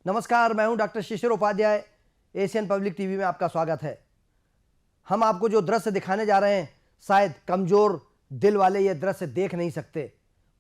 नमस्कार, मैं हूं डॉक्टर शिशिर उपाध्याय। एशियन पब्लिक टीवी में आपका स्वागत है। हम आपको जो दृश्य दिखाने जा रहे हैं, शायद कमजोर दिल वाले ये दृश्य देख नहीं सकते।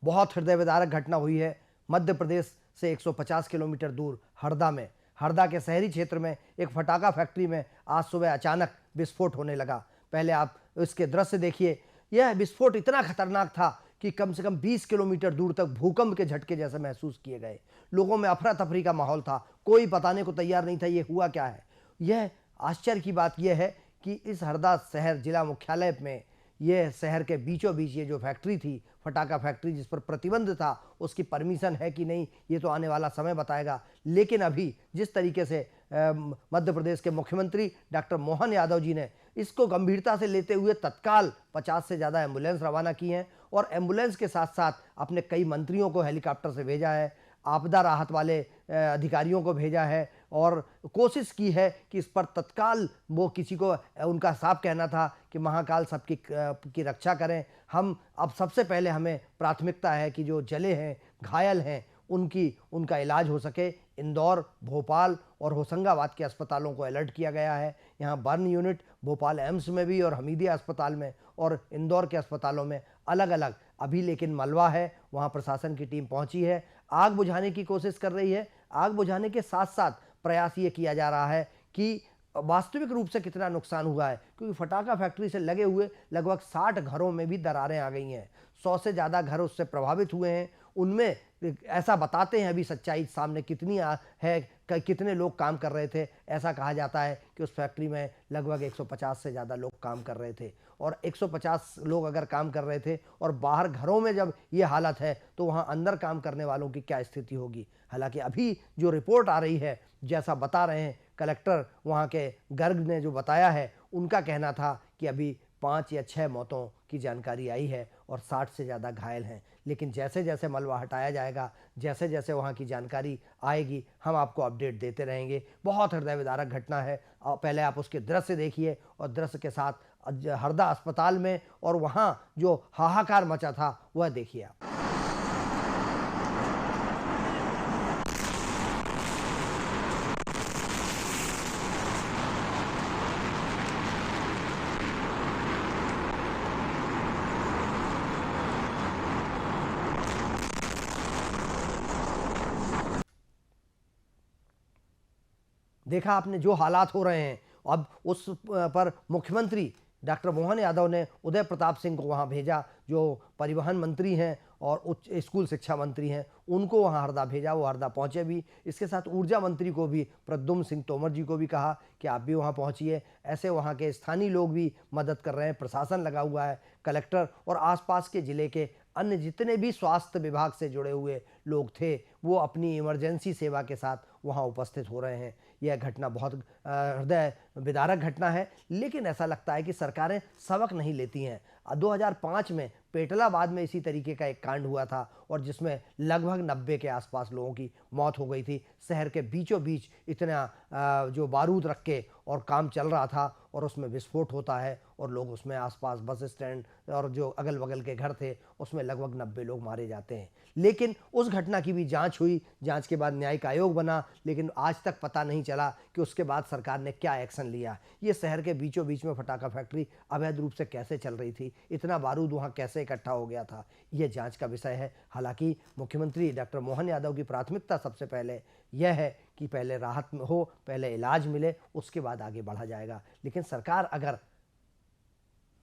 बहुत हृदय विदारक घटना हुई है मध्य प्रदेश से 150 किलोमीटर दूर हरदा में। हरदा के शहरी क्षेत्र में एक फटाखा फैक्ट्री में आज सुबह अचानक विस्फोट होने लगा। पहले आप इसके दृश्य देखिए। यह विस्फोट इतना खतरनाक था कि कम से कम 20 किलोमीटर दूर तक भूकंप के झटके जैसे महसूस किए गए। लोगों में अफरा तफरी का माहौल था, कोई बताने को तैयार नहीं था ये हुआ क्या है। यह आश्चर्य की बात यह है कि इस हरदा शहर जिला मुख्यालय में, यह शहर के बीचों बीच ये जो फैक्ट्री थी, फटाखा फैक्ट्री जिस पर प्रतिबंध था, उसकी परमिशन है कि नहीं ये तो आने वाला समय बताएगा। लेकिन अभी जिस तरीके से मध्य प्रदेश के मुख्यमंत्री डॉक्टर मोहन यादव जी ने इसको गंभीरता से लेते हुए तत्काल 50 से ज़्यादा एम्बुलेंस रवाना की हैं और एम्बुलेंस के साथ साथ अपने कई मंत्रियों को हेलीकॉप्टर से भेजा है, आपदा राहत वाले अधिकारियों को भेजा है और कोशिश की है कि इस पर तत्काल वो किसी को, उनका साफ कहना था कि महाकाल सबकी की रक्षा करें। हम अब सबसे पहले हमें प्राथमिकता है कि जो जले हैं, घायल हैं, उनका इलाज हो सके। इंदौर, भोपाल और होशंगाबाद के अस्पतालों को अलर्ट किया गया है। यहाँ बर्न यूनिट भोपाल एम्स में भी और हमीदिया अस्पताल में और इंदौर के अस्पतालों में अलग अलग अभी लेकिन मलबा है, वहाँ प्रशासन की टीम पहुँची है, आग बुझाने की कोशिश कर रही है। आग बुझाने के साथ साथ प्रयास ये किया जा रहा है कि वास्तविक रूप से कितना नुकसान हुआ है, क्योंकि फटाखा फैक्ट्री से लगे हुए लगभग 60 घरों में भी दरारें आ गई हैं। 100 से ज़्यादा घर उससे प्रभावित हुए हैं। उनमें ऐसा बताते हैं अभी सच्चाई सामने कितनी है, कितने लोग काम कर रहे थे। ऐसा कहा जाता है कि उस फैक्ट्री में लगभग 150 से ज़्यादा लोग काम कर रहे थे और 150 लोग अगर काम कर रहे थे और बाहर घरों में जब ये हालत है तो वहाँ अंदर काम करने वालों की क्या स्थिति होगी। हालांकि अभी जो रिपोर्ट आ रही है, जैसा बता रहे हैं कलेक्टर वहाँ के गर्ग ने जो बताया है, उनका कहना था कि अभी 5 या 6 मौतों की जानकारी आई है और 60 से ज़्यादा घायल हैं। लेकिन जैसे जैसे मलबा हटाया जाएगा, जैसे जैसे वहाँ की जानकारी आएगी, हम आपको अपडेट देते रहेंगे। बहुत हृदय विदारक घटना है। पहले आप उसके दृश्य देखिए और दृश्य के साथ हरदा अस्पताल में और वहाँ जो हाहाकार मचा था वह देखिए आप। देखा आपने जो हालात हो रहे हैं। अब उस पर मुख्यमंत्री डॉक्टर मोहन यादव ने उदय प्रताप सिंह को वहां भेजा, जो परिवहन मंत्री हैं और उच्च स्कूल शिक्षा मंत्री हैं, उनको वहां हरदा भेजा। वो हरदा पहुंचे भी। इसके साथ ऊर्जा मंत्री को भी, प्रद्युम्न सिंह तोमर जी को भी कहा कि आप भी वहां पहुंचिए। ऐसे वहां के स्थानीय लोग भी मदद कर रहे हैं, प्रशासन लगा हुआ है, कलेक्टर और आसपास के जिले के अन्य जितने भी स्वास्थ्य विभाग से जुड़े हुए लोग थे वो अपनी इमरजेंसी सेवा के साथ वहां उपस्थित हो रहे हैं। यह घटना बहुत हृदय विदारक घटना है, लेकिन ऐसा लगता है कि सरकारें सबक नहीं लेती हैं। 2005 में पेटलाबाद में इसी तरीके का एक कांड हुआ था और जिसमें लगभग 90 के आसपास लोगों की मौत हो गई थी। शहर के बीचों बीच इतना जो बारूद रख के और काम चल रहा था और उसमें विस्फोट होता है और लोग उसमें आसपास बस स्टैंड और जो अगल बगल के घर थे उसमें लगभग 90 लोग मारे जाते हैं। लेकिन उस घटना की भी जांच हुई, जांच के बाद न्यायिक आयोग बना, लेकिन आज तक पता नहीं चला कि उसके बाद सरकार ने क्या एक्शन लिया। ये शहर के बीचों बीच में फटाखा फैक्ट्री अवैध रूप से कैसे चल रही थी, इतना बारूद वहाँ कैसे इकट्ठा हो गया था, ये जांच का विषय है। हालांकि मुख्यमंत्री डॉक्टर मोहन यादव की प्राथमिकता सबसे पहले यह है कि पहले राहत हो, पहले इलाज मिले, उसके बाद आगे बढ़ा जाएगा। लेकिन सरकार अगर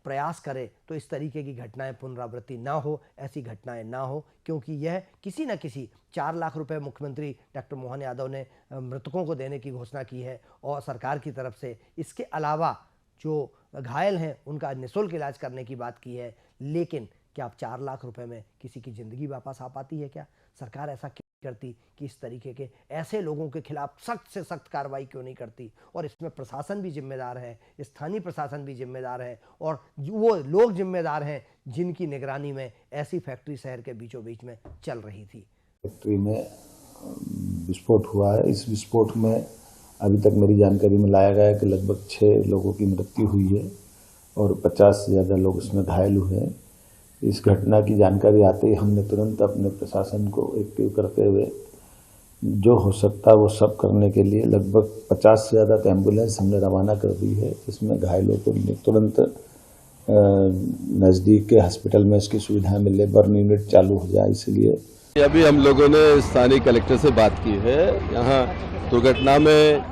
प्रयास करे तो इस तरीके की घटनाएं पुनरावृत्ति ना हो, ऐसी घटनाएं ना हो, क्योंकि यह किसी न किसी 4 लाख रुपए मुख्यमंत्री डॉक्टर मोहन यादव ने मृतकों को देने की घोषणा की है और सरकार की तरफ से इसके अलावा जो घायल हैं उनका निःशुल्क इलाज करने की बात की है। लेकिन क्या आप 4 लाख रुपए में किसी की ज़िंदगी वापस आ पाती है क्या? सरकार ऐसा क्यों करती कि इस तरीके के ऐसे लोगों के खिलाफ सख्त से सख्त कार्रवाई क्यों नहीं करती? और इसमें प्रशासन भी जिम्मेदार है, स्थानीय प्रशासन भी जिम्मेदार है और वो लोग जिम्मेदार हैं जिनकी निगरानी में ऐसी फैक्ट्री शहर के बीचों बीच में चल रही थी। फैक्ट्री में विस्फोट हुआ है। इस विस्फोट में अभी तक मेरी जानकारी में लाया गया है कि लगभग 6 लोगों की मृत्यु हुई है और 50 से ज़्यादा लोग इसमें घायल हुए हैं। इस घटना की जानकारी आते ही हमने तुरंत अपने प्रशासन को एक्टिव करते हुए जो हो सकता है वो सब करने के लिए लगभग 50 से ज़्यादा एम्बुलेंस हमने रवाना कर दी है, जिसमें घायलों को तुरंत नज़दीक के हॉस्पिटल में इसकी सुविधाएं मिले, बर्न यूनिट चालू हो जाए, इसलिए अभी हम लोगों ने स्थानीय कलेक्टर से बात की है। यहाँ दुर्घटना में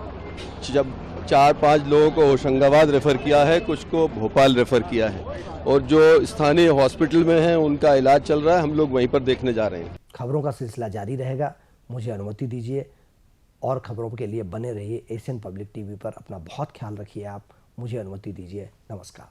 जब 4-5 लोगों को होशंगाबाद रेफ़र किया है, कुछ को भोपाल रेफ़र किया है और जो स्थानीय हॉस्पिटल में हैं उनका इलाज चल रहा है, हम लोग वहीं पर देखने जा रहे हैं। खबरों का सिलसिला जारी रहेगा, मुझे अनुमति दीजिए। और खबरों के लिए बने रहिए एशियन पब्लिक टीवी पर। अपना बहुत ख्याल रखिए आप। मुझे अनुमति दीजिए। नमस्कार।